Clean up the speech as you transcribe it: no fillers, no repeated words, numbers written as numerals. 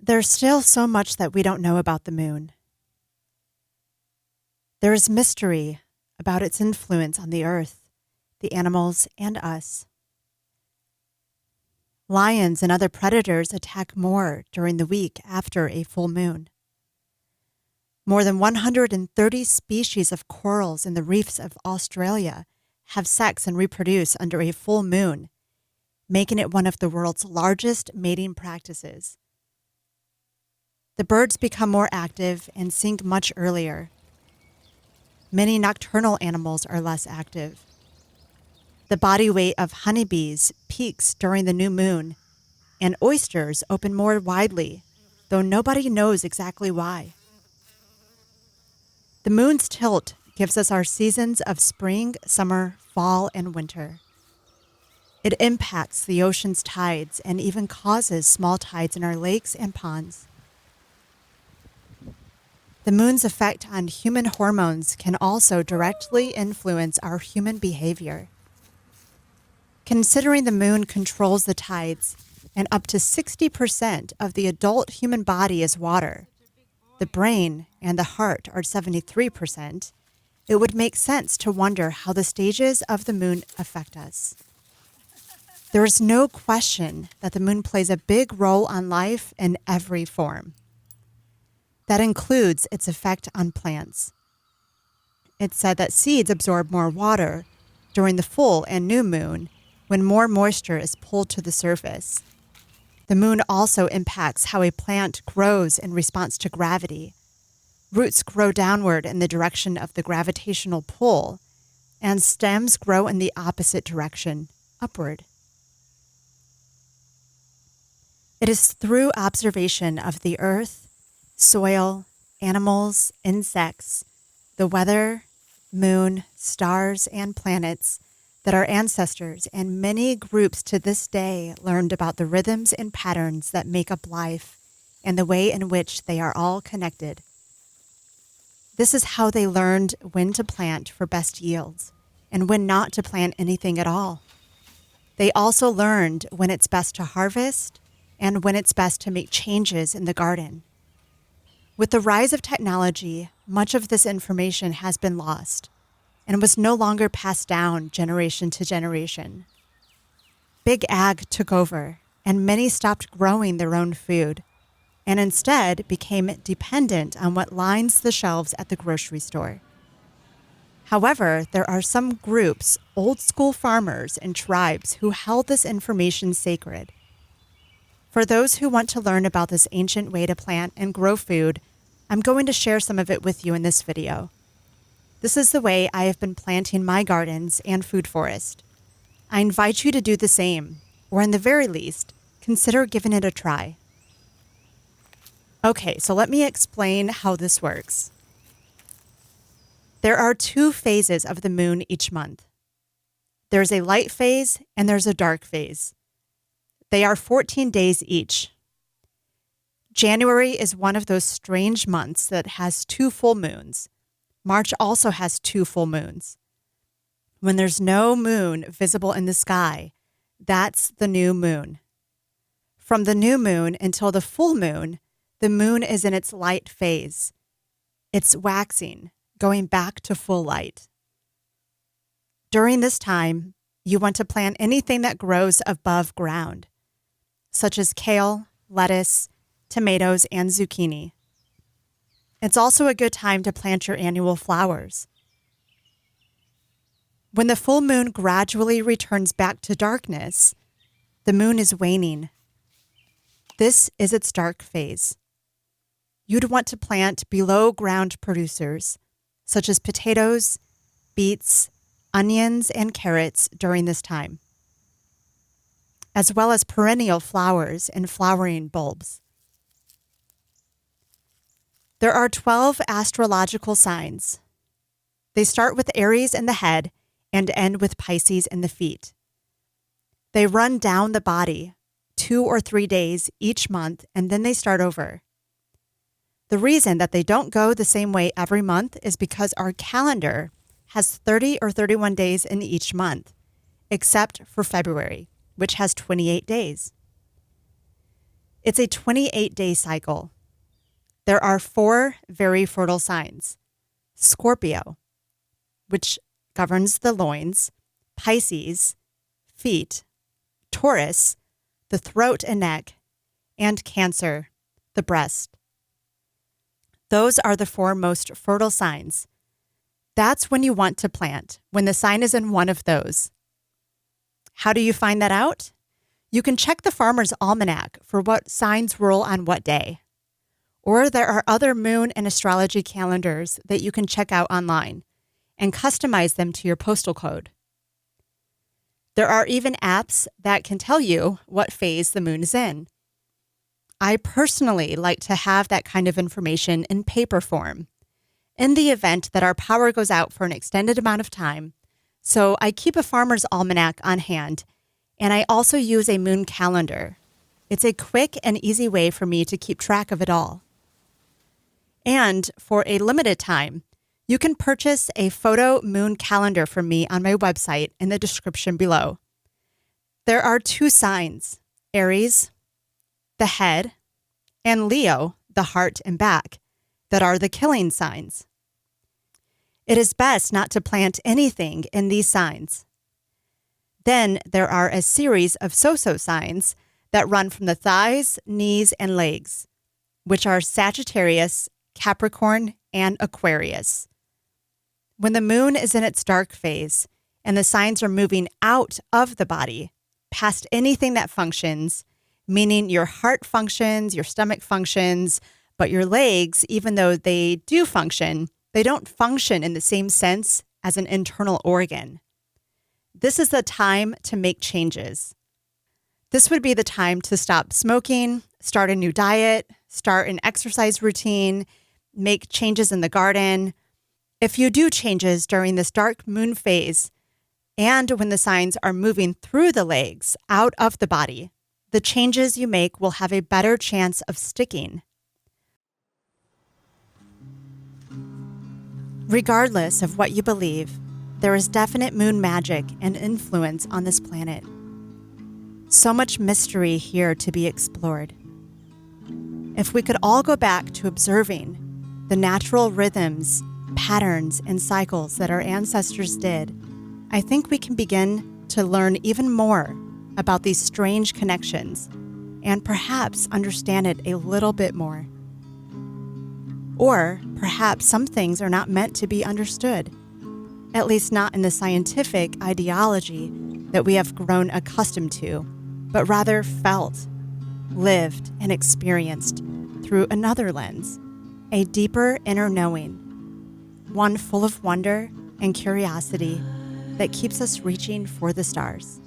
There's still so much that we don't know about the moon. There is mystery about its influence on the earth, the animals, and us. Lions and other predators attack more during the week after a full moon. More than 130 species of corals in the reefs of Australia have sex and reproduce under a full moon, making it one of the world's largest mating practices. The birds become more active and sing much earlier. Many nocturnal animals are less active. The body weight of honeybees peaks during the new moon, and oysters open more widely, though nobody knows exactly why. The moon's tilt gives us our seasons of spring, summer, fall, and winter. It impacts the ocean's tides and even causes small tides in our lakes and ponds. The moon's effect on human hormones can also directly influence our human behavior. Considering the moon controls the tides and up to 60% of the adult human body is water, the brain and the heart are 73%, it would make sense to wonder how the stages of the moon affect us. There is no question that the moon plays a big role on life in every form. That includes its effect on plants. It's said that seeds absorb more water during the full and new moon when more moisture is pulled to the surface. The moon also impacts how a plant grows in response to gravity. Roots grow downward in the direction of the gravitational pull, and stems grow in the opposite direction, upward. It is through observation of the earth, soil, animals, insects, the weather, moon, stars, and planets that our ancestors and many groups to this day learned about the rhythms and patterns that make up life and the way in which they are all connected. This is how they learned when to plant for best yields and when not to plant anything at all. They also learned when it's best to harvest and when it's best to make changes in the garden. With the rise of technology, much of this information has been lost and was no longer passed down generation to generation. Big Ag took over, and many stopped growing their own food, and instead became dependent on what lines the shelves at the grocery store. However, there are some groups, old school farmers and tribes, who held this information sacred. For those who want to learn about this ancient way to plant and grow food, I'm going to share some of it with you in this video. This is the way I have been planting my gardens and food forest. I invite you to do the same, or in the very least, consider giving it a try. Okay, so let me explain how this works. There are 2 phases of the moon each month. There's a light phase and there's a dark phase. They are 14 days each. January is one of those strange months that has 2 full moons. March also has 2 full moons. When there's no moon visible in the sky, that's the new moon. From the new moon until the full moon, the moon is in its light phase. It's waxing, going back to full light. During this time, you want to plant anything that grows above ground, such as kale, lettuce, tomatoes, and zucchini. It's also a good time to plant your annual flowers. When the full moon gradually returns back to darkness, the moon is waning. This is its dark phase. You'd want to plant below ground producers, such as potatoes, beets, onions, and carrots during this time, as well as perennial flowers and flowering bulbs. There are 12 astrological signs. They start with Aries in the head and end with Pisces in the feet. They run down the body 2 or 3 days each month, and then they start over. The reason that they don't go the same way every month is because our calendar has 30 or 31 days in each month, except for February, which has 28 days. It's a 28-day cycle. There are 4 very fertile signs: Scorpio, which governs the loins, Pisces, feet, Taurus, the throat and neck, and Cancer, the breast. Those are the 4 most fertile signs. That's when you want to plant, when the sign is in one of those. How do you find that out? You can check the Farmer's Almanac for what signs rule on what day. Or there are other moon and astrology calendars that you can check out online and customize them to your postal code. There are even apps that can tell you what phase the moon is in. I personally like to have that kind of information in paper form in the event that our power goes out for an extended amount of time, so I keep a Farmer's Almanac on hand, and I also use a moon calendar. It's a quick and easy way for me to keep track of it all. And for a limited time, you can purchase a photo moon calendar from me on my website in the description below. There are 2 signs, Aries, the head, and Leo, the heart and back, that are the killing signs. It is best not to plant anything in these signs. Then there are a series of so-so signs that run from the thighs, knees, and legs, which are Sagittarius, Capricorn, and Aquarius. When the moon is in its dark phase and the signs are moving out of the body, past anything that functions, meaning your heart functions, your stomach functions, but your legs, even though they do function, they don't function in the same sense as an internal organ. This is the time to make changes. This would be the time to stop smoking, start a new diet, start an exercise routine, make changes in the garden. If you do changes during this dark moon phase and when the signs are moving through the legs out of the body, the changes you make will have a better chance of sticking. Regardless of what you believe, there is definite moon magic and influence on this planet. So much mystery here to be explored. If we could all go back to observing the natural rhythms, patterns, and cycles that our ancestors did, I think we can begin to learn even more about these strange connections and perhaps understand it a little bit more. Or perhaps some things are not meant to be understood, at least not in the scientific ideology that we have grown accustomed to, but rather felt, lived, and experienced through another lens, a deeper inner knowing, one full of wonder and curiosity that keeps us reaching for the stars.